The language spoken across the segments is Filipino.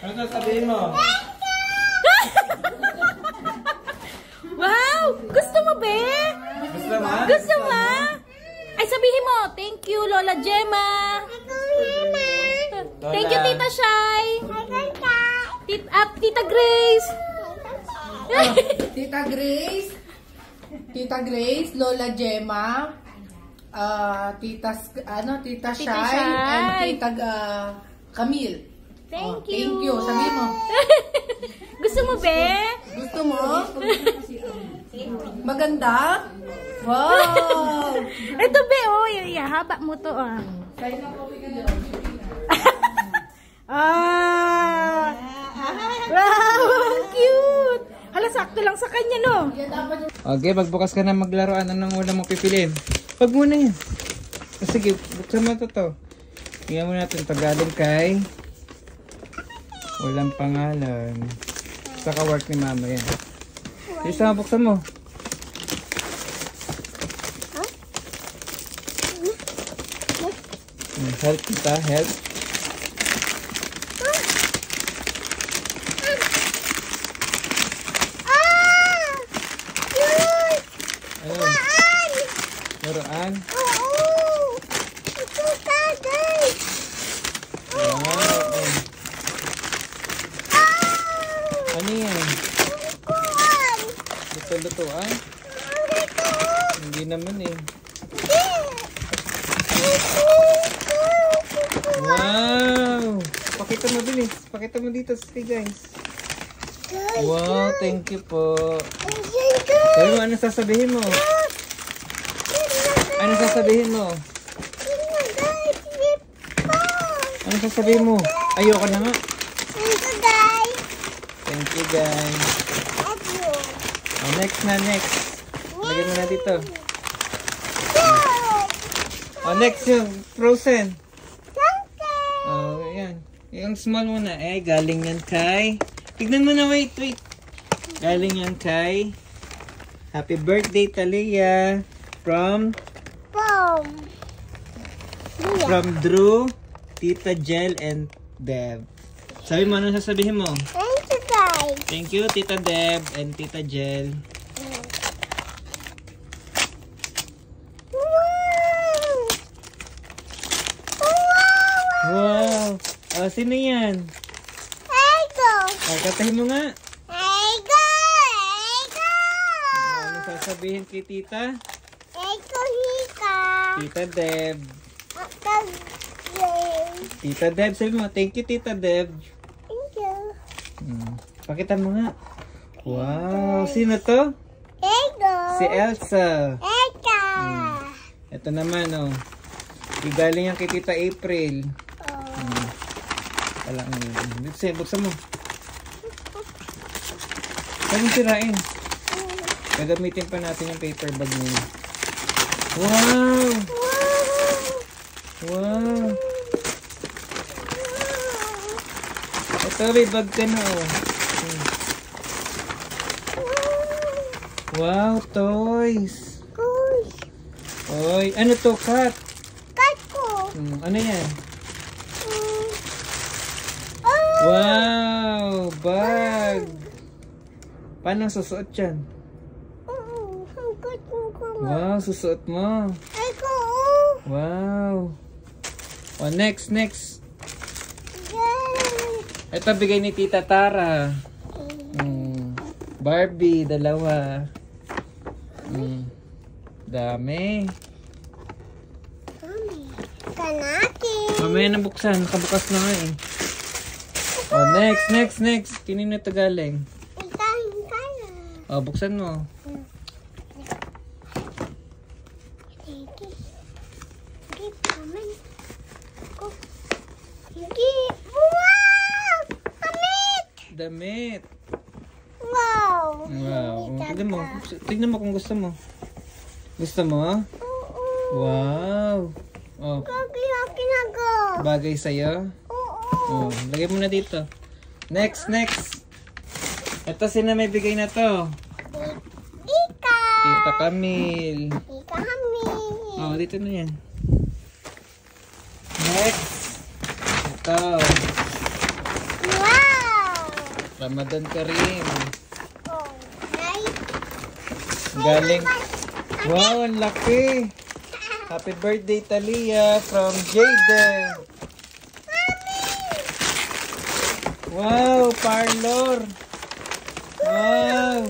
Ano sasabihin mo? Wow! Gusto mo, be? Gusto mo? Gusto mo? Ay, sabihin mo, thank you, Lola Gemma. Thank you, Tita Shai. Tita Grace. Tita Grace, Lola Gemma, Tita Shai, and Tita Camille. Thank Thank you. Sabihin mo. Gusto mo, be? Gusto mo? Maganda? Wow! Ito, be, oh. Haba mo to, ah. Wow, cute. Hala, sakto lang sa kanya, no? Okay, magbukas ka na maglaruan. Anong ulam mo pipiliin? Pag muna yan. Sige, buksan mo to. Tingnan mo natin. Pag-galing kay walang pangalan. Saka work ni mama yan. Isa, buksan mo. Help kita, help. Laruan? Oo! Ito tagay! Wow! Ano yan? Lutuan! Luto-lutuan? Hindi naman eh. Wow! Pakita mo bilis. Pakita mo dito sa guys. Wow, thank you po. Sabi mo, ano sasabihin mo? Ano sasabihin mo? Ano sasabihin mo? Ayoko na nga. Thank you guys. Oh, next na, next. Lagyan mo na dito. Oh, next yung frozen. Oh, yan. Yung small muna. Eh, galing yan kay... Tignan mo na, wait. Galing yan kay... Happy birthday, Talia. From Drew, Tita Jel, and Deb. Sabi mo, ano sasabihin mo? Thank you, guys. Thank you, Tita Deb and Tita Jel. Wow! Oh, sino yan? Ego! Oh, katahin mo nga. Ego! Ego! Ano sasabihin kay Tita? Ego, hika! Tita Deb. Akagay! Tita Deb, sabi mo, thank you, Tita Deb. Thank you. Pakita mo nga. Wow! Sino to? Ego! Si Elsa. Ego! Ito naman, oh. Igaling yan kay Tita April. Wala ang buksan mo. Huwag mong sirain. Gagamitin pa natin yung paper bag niya. Wow! Wow! Ito, may bag ka na, oh. Wow, toys! Oy, ano to, cat? Cut ko! Ano yan? Wow! Bag! Paano susuot yan? Wow, susuot mo. Ego! Wow! Oh, next. Ito, bigay ni Tita Tara. Barbie, dalawa. Dami. Kanaki! Mamaya na buksan. Nakabukas na nga eh. Oh, next. Kanino ito galing? Ikahin ka na. Oh, buksan mo. Damit. Wow! Tignan mo kung gusto mo. Gusto mo? Wow. Oh, Kaki ako. bagay sa'yo. Oh, lagay mo na dito. Next. Ito, sino may bigay na to? Ika! Tita Camille. Ika kami. Oh, dito na yan. Next. Ito. Wow! Ramadan Kareem. Oh, nice. Galing. Wow, ang laki. Happy birthday, Talia, from Jaden. Wow, parlor. Wow.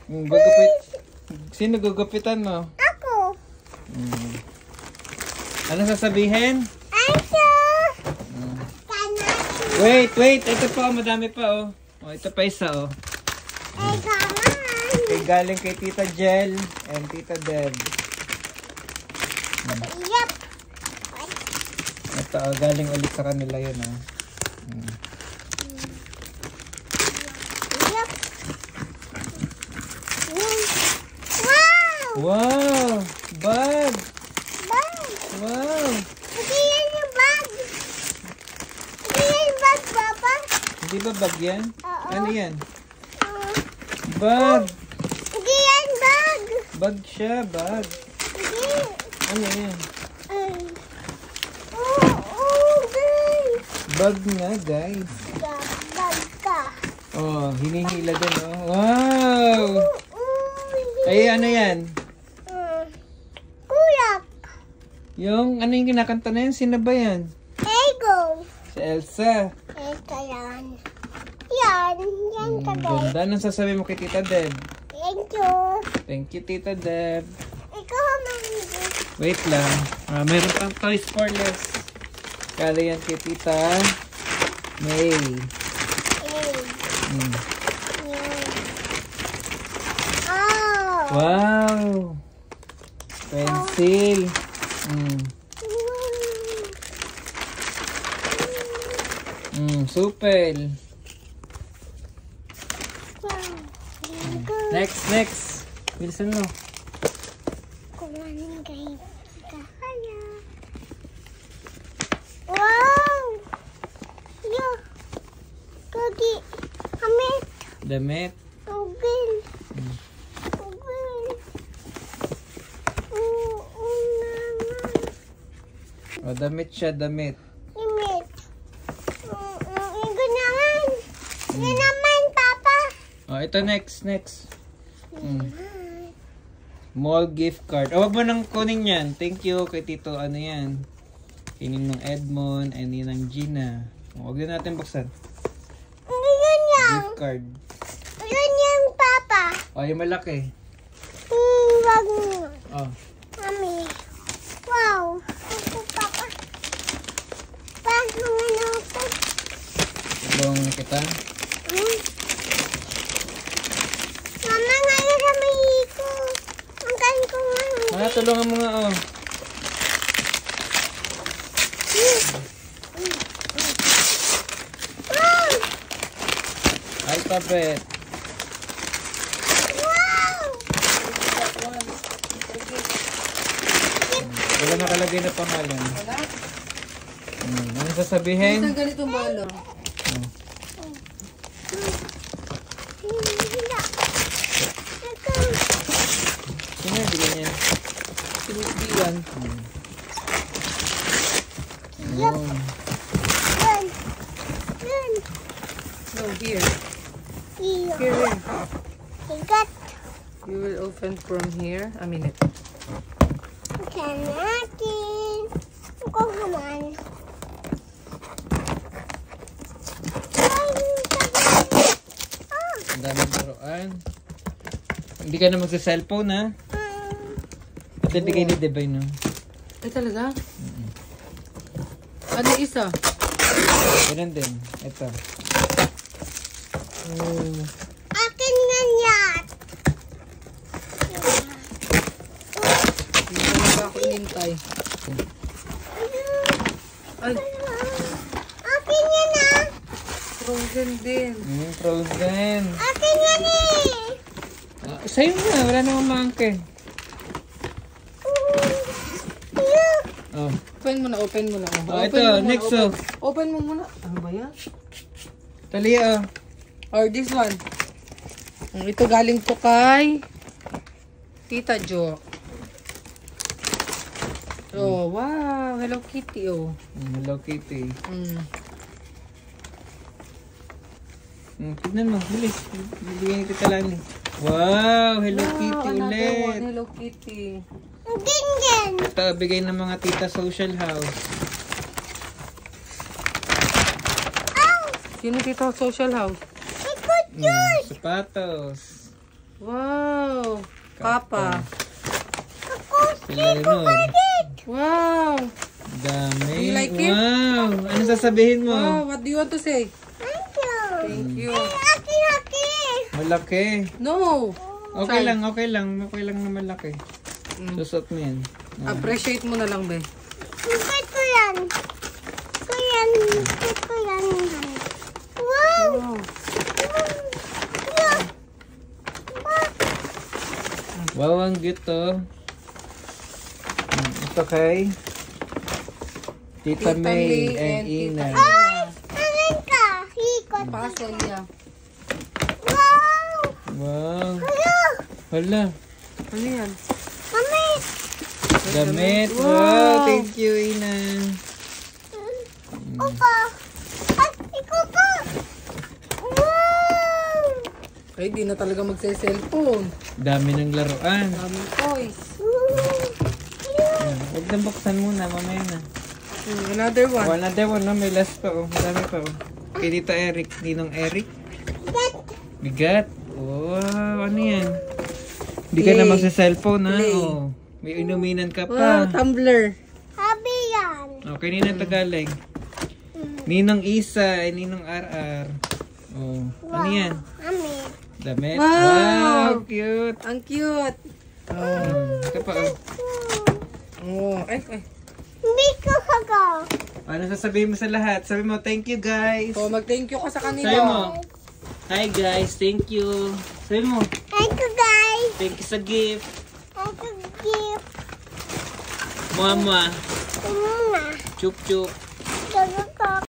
Gugupit. Sino gugupitan mo? Ako. Ano sasabihin? Ako. Kanaki. Wait. Ito pa, madami pa, oh. Oh, ito pa isa, oh. Eh, kaman. Okay, galing kay Tita Jel and Tita Deb. Yup. Ito, oh, galing ulit sa kanila yun, oh. Yup. Wow! Wow! Bag! Bag! Wow! Hindi yan yung bag. Hindi yan yung bag, Papa. Hindi ba bag yan? Oo. Ano yan? Bag! Hindi yan bag. Bag siya, bag. Hindi. Ano yan? Ay. Oh, guys. Bag nga, guys. Bag ka. Oh, hinihila din, oh. Wow! Ay, ano yan? Kuyak. Yung, ano yung kinakanta na yan? Sino ba yan? Ego. Si Elsa. Ito yan. Yan ka guys. Ganda. Anong sasabihin mo kay Tita Deb? Thank you. Thank you, Tita Deb. Ikaw mami. Wait lang. Meron pang toys for less. Kala yan kay Tita May. Mm. Oh. Wow! Pencil. Supel. Next. Bilisan mo. Kumain guys. Kaya. Wow. Yo. Kagi. Amit. Damit. Ugin. O, damit siya, damit. Imit. Igo naman. Igo naman, Papa. O, ito next. Mall gift card. O, wag mo nang kunin yan. Thank you kay Tito, ano yan. Kining ng Edmond, and yun ng Gina. O, wag din natin buksan. Yun yan. Gift card. Yun yung Papa. O, yung malaki. Wag mo. O, Mami. Wow. Ako, Papa. Paano nga ako? tulong kita. Mama, ngayon na may hiko. Ang kain ko nga. Tulungan mo nga, oh. Alphabet. Wow! Wala nakalagay na pangalan. Ano sasabihin? Ang ganitong balo. Sino yung bigyan niya? Sinubiwan. Yep. Yun. Yun. No, here. Iyo. Here. Igat. You will open from here. A minute. Ikan natin. Ako naman. Ang daming laruan. Hindi ka na magsa-cellphone, ha? Ito bigay ni Debay, no? Ay, talaga? Ano isa? Ganun din. Ito. Oh. Akin nga yan. Hindi talaga ako inintay. Ay, Akin yan ah. frozen din. Frozen. Akin yan eh. Sa'yo na. Wala namang maangkin. Oh. Open mo na. Oh, Open ito. mo muna, Next, open. oh. Open mo muna. Ano ba yan? Talia, oh. Or this one. Ito galing to kay Tita Jo. Oh, wow. Hello Kitty, oh. Hello Kitty. Mm. Tignan mo, bilis. Bibigyan kita lang. Wow, Hello Wow, Kitty another ulit. one, Hello Kitty. Ganyan. Ito, bigay ng mga tita social house. Sino dito social house? Sapatos. Wow. Papa. Sila Lenor. Wow. Dami. Do you like it? Wow. Ano sasabihin mo? Wow, what do you want to say? Thank you. Thank you. Haki. Malaki. No. Okay Sorry. lang, okay lang. Okay lang na malaki. Susot mo yan. Appreciate mo na lang, be. Higit ko yan. Higit ko yan. Wow. Wow. Wow, ang cute to. Ito kay Tita May and Ina. Alin ka? Hikot. Puzzle, yeah. Wow. Wow. Hello. Hala. Ano yan? Mami. Damit. Wow. Wow. Thank you, Ina. Opa. At ikaw pa. Wow. Ay, di na talaga magse-cellphone. Dami ng laruan. Daming toys. Yan. Huwag na buksan muna. Mamaya na. Another one. Oh, another one, no? May last pa, oh. Marami pa, oh. Kay Tito Eric. Ninong Eric. Bigat. Wow, ano yan? Hindi ka na Play. magsa-cellphone, ha? Play. Oh. May inuminan ka Wow, pa. tumbler. Habi yan. Oh, kanina Tagalog. Ninong Isa, Ninong RR. Oh, ano yan? Mami. Damit. Wow. Wow, cute. Ang cute. Ito pa, oh. Oh, ay. Hindi ko ako. Ano sasabihin mo sa lahat? Sabi mo, thank you, guys. So, mag-thank you ka sa Sabi kanila. mo, hi, guys. Thank you. Sabi mo, Thank you guys. thank you sa gift. Thank you gift. Mama. Muna. Chup, chup.